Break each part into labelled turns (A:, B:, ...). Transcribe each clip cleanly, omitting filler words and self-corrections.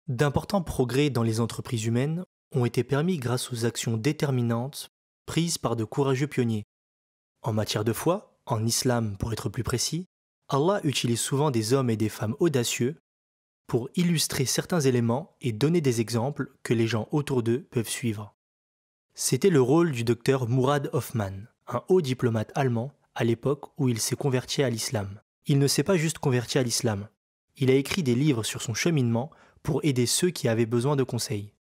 A: D'importants progrès dans les entreprises humaines ont été permis grâce aux actions déterminantes prises par de courageux pionniers. En matière de foi, en islam pour être plus précis, Allah utilise souvent des hommes et des femmes audacieux pour illustrer certains éléments et donner des exemples que les gens autour d'eux peuvent suivre. C'était le rôle du docteur Murad Hofmann, un haut diplomate allemand à l'époque où il s'est converti à l'islam. Il ne s'est pas juste converti à l'islam, il a écrit des livres sur son cheminement pour aider ceux qui avaient besoin de conseils.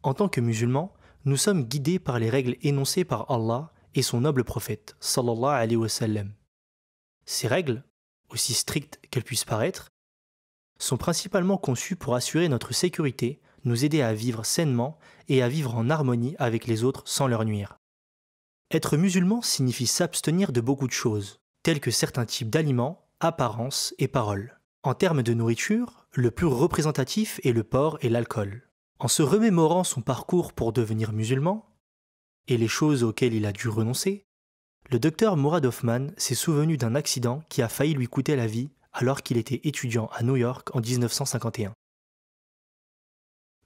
A: En tant que musulmans, nous sommes guidés par les règles énoncées par Allah et son noble prophète, sallallahu alayhi wa sallam. Ces règles, aussi strictes qu'elles puissent paraître, sont principalement conçues pour assurer notre sécurité, nous aider à vivre sainement et à vivre en harmonie avec les autres sans leur nuire. Être musulman signifie s'abstenir de beaucoup de choses, telles que certains types d'aliments, apparences et paroles. En termes de nourriture, le plus représentatif est le porc et l'alcool. En se remémorant son parcours pour devenir musulman, et les choses auxquelles il a dû renoncer, le docteur Murad Hofmann s'est souvenu d'un accident qui a failli lui coûter la vie alors qu'il était étudiant à New York en 1951.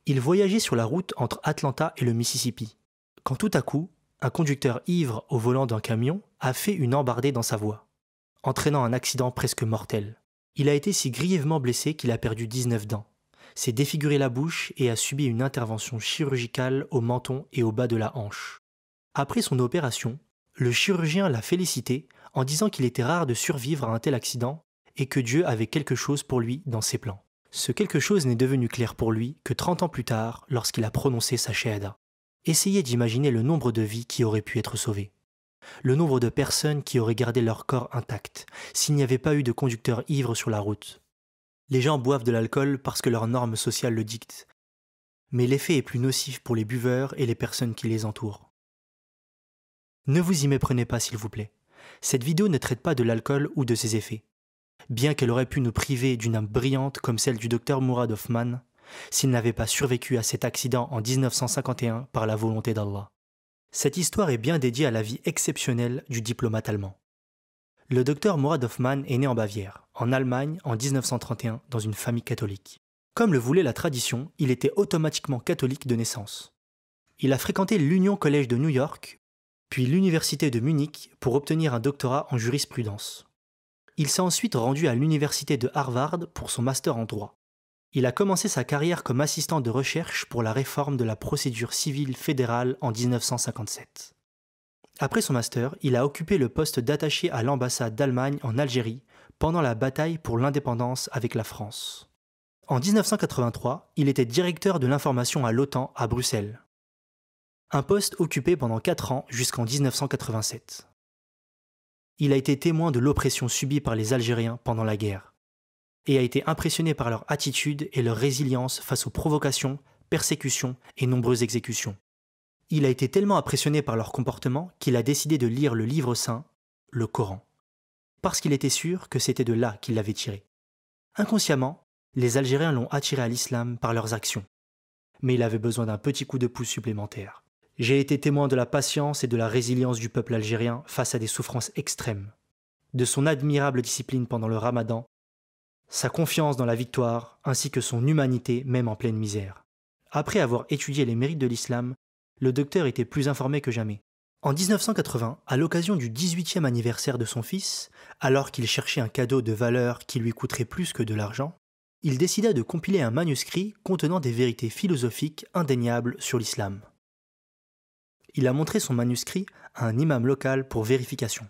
A: Il voyageait sur la route entre Atlanta et le Mississippi, quand tout à coup, un conducteur ivre au volant d'un camion a fait une embardée dans sa voie, entraînant un accident presque mortel. Il a été si grièvement blessé qu'il a perdu 19 dents, s'est défiguré la bouche et a subi une intervention chirurgicale au menton et au bas de la hanche. Après son opération, le chirurgien l'a félicité en disant qu'il était rare de survivre à un tel accident et que Dieu avait quelque chose pour lui dans ses plans. Ce quelque chose n'est devenu clair pour lui que 30 ans plus tard lorsqu'il a prononcé sa shahada. Essayez d'imaginer le nombre de vies qui auraient pu être sauvées. Le nombre de personnes qui auraient gardé leur corps intact s'il n'y avait pas eu de conducteurs ivres sur la route. Les gens boivent de l'alcool parce que leurs normes sociales le dictent. Mais l'effet est plus nocif pour les buveurs et les personnes qui les entourent. Ne vous y méprenez pas s'il vous plaît. Cette vidéo ne traite pas de l'alcool ou de ses effets. Bien qu'elle aurait pu nous priver d'une âme brillante comme celle du docteur Murad Hofmann, s'il n'avait pas survécu à cet accident en 1951 par la volonté d'Allah. Cette histoire est bien dédiée à la vie exceptionnelle du diplomate allemand. Le docteur Murad Hofmann est né en Bavière, en Allemagne, en 1931, dans une famille catholique. Comme le voulait la tradition, il était automatiquement catholique de naissance. Il a fréquenté l'Union College de New York, puis l'Université de Munich pour obtenir un doctorat en jurisprudence. Il s'est ensuite rendu à l'Université de Harvard pour son master en droit. Il a commencé sa carrière comme assistant de recherche pour la réforme de la procédure civile fédérale en 1957. Après son master, il a occupé le poste d'attaché à l'ambassade d'Allemagne en Algérie pendant la bataille pour l'indépendance avec la France. En 1983, il était directeur de l'information à l'OTAN à Bruxelles. Un poste occupé pendant 4 ans jusqu'en 1987. Il a été témoin de l'oppression subie par les Algériens pendant la guerre et a été impressionné par leur attitude et leur résilience face aux provocations, persécutions et nombreuses exécutions. Il a été tellement impressionné par leur comportement qu'il a décidé de lire le livre saint, le Coran, parce qu'il était sûr que c'était de là qu'il l'avait tiré. Inconsciemment, les Algériens l'ont attiré à l'islam par leurs actions, mais il avait besoin d'un petit coup de pouce supplémentaire. J'ai été témoin de la patience et de la résilience du peuple algérien face à des souffrances extrêmes, de son admirable discipline pendant le Ramadan, sa confiance dans la victoire, ainsi que son humanité même en pleine misère. Après avoir étudié les mérites de l'islam, le docteur était plus informé que jamais. En 1980, à l'occasion du 18e anniversaire de son fils, alors qu'il cherchait un cadeau de valeur qui lui coûterait plus que de l'argent, il décida de compiler un manuscrit contenant des vérités philosophiques indéniables sur l'islam. Il a montré son manuscrit à un imam local pour vérification.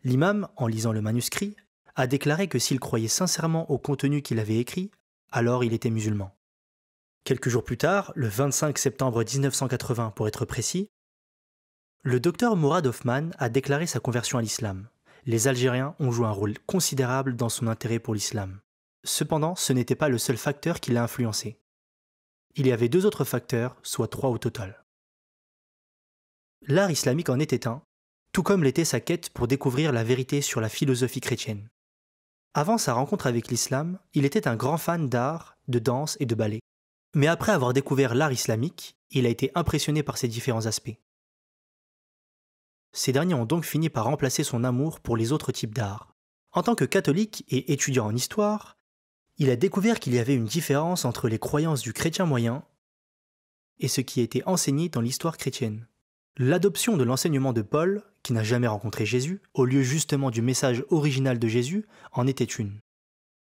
A: L'imam, en lisant le manuscrit, a déclaré que s'il croyait sincèrement au contenu qu'il avait écrit, alors il était musulman. Quelques jours plus tard, le 25 septembre 1980 pour être précis, le docteur Murad Hofmann a déclaré sa conversion à l'islam. Les Algériens ont joué un rôle considérable dans son intérêt pour l'islam. Cependant, ce n'était pas le seul facteur qui l'a influencé. Il y avait 2 autres facteurs, soit 3 au total. L'art islamique en était un, tout comme l'était sa quête pour découvrir la vérité sur la philosophie chrétienne. Avant sa rencontre avec l'islam, il était un grand fan d'art, de danse et de ballet. Mais après avoir découvert l'art islamique, il a été impressionné par ses différents aspects. Ces derniers ont donc fini par remplacer son amour pour les autres types d'art. En tant que catholique et étudiant en histoire, Il a découvert qu'il y avait une différence entre les croyances du chrétien moyen et ce qui a été enseigné dans l'histoire chrétienne. L'adoption de l'enseignement de Paul, qui n'a jamais rencontré Jésus, au lieu justement du message original de Jésus, en était une.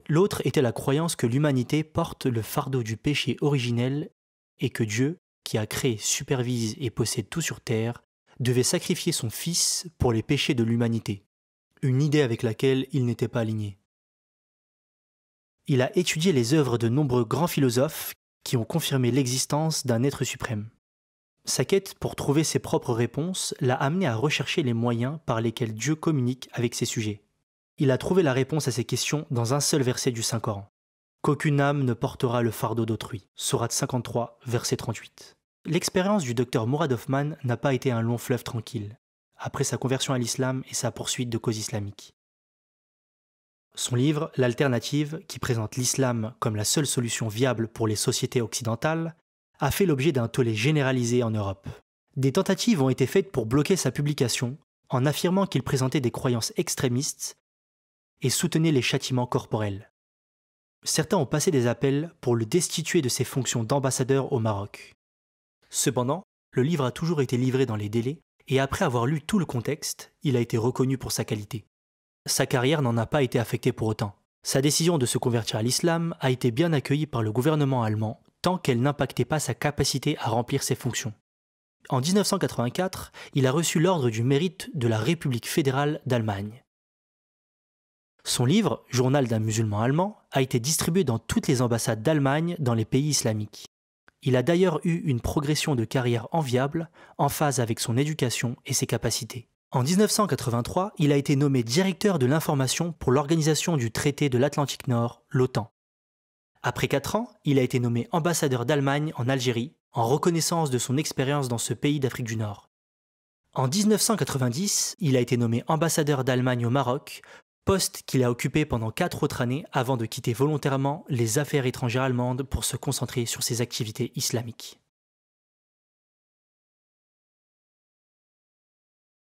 A: L'autre était la croyance que l'humanité porte le fardeau du péché originel et que Dieu, qui a créé, supervise et possède tout sur terre, devait sacrifier son Fils pour les péchés de l'humanité, une idée avec laquelle il n'était pas aligné. Il a étudié les œuvres de nombreux grands philosophes qui ont confirmé l'existence d'un être suprême. Sa quête pour trouver ses propres réponses l'a amené à rechercher les moyens par lesquels Dieu communique avec ses sujets. Il a trouvé la réponse à ces questions dans un seul verset du Saint-Coran. « Qu'aucune âme ne portera le fardeau d'autrui » Sourate 53, verset 38. L'expérience du docteur Mourad Hoffman n'a pas été un long fleuve tranquille, après sa conversion à l'islam et sa poursuite de cause islamique. Son livre, L'Alternative, qui présente l'islam comme la seule solution viable pour les sociétés occidentales, a fait l'objet d'un tollé généralisé en Europe. Des tentatives ont été faites pour bloquer sa publication, en affirmant qu'il présentait des croyances extrémistes et soutenait les châtiments corporels. Certains ont passé des appels pour le destituer de ses fonctions d'ambassadeur au Maroc. Cependant, le livre a toujours été livré dans les délais et après avoir lu tout le contexte, il a été reconnu pour sa qualité. Sa carrière n'en a pas été affectée pour autant. Sa décision de se convertir à l'islam a été bien accueillie par le gouvernement allemand tant qu'elle n'impactait pas sa capacité à remplir ses fonctions. En 1984, il a reçu l'ordre du mérite de la République fédérale d'Allemagne. Son livre, Journal d'un musulman allemand, a été distribué dans toutes les ambassades d'Allemagne dans les pays islamiques. Il a d'ailleurs eu une progression de carrière enviable, en phase avec son éducation et ses capacités. En 1983, il a été nommé directeur de l'information pour l'organisation du traité de l'Atlantique Nord, l'OTAN. Après 4 ans, il a été nommé ambassadeur d'Allemagne en Algérie, en reconnaissance de son expérience dans ce pays d'Afrique du Nord. En 1990, il a été nommé ambassadeur d'Allemagne au Maroc, poste qu'il a occupé pendant 4 autres années avant de quitter volontairement les affaires étrangères allemandes pour se concentrer sur ses activités islamiques.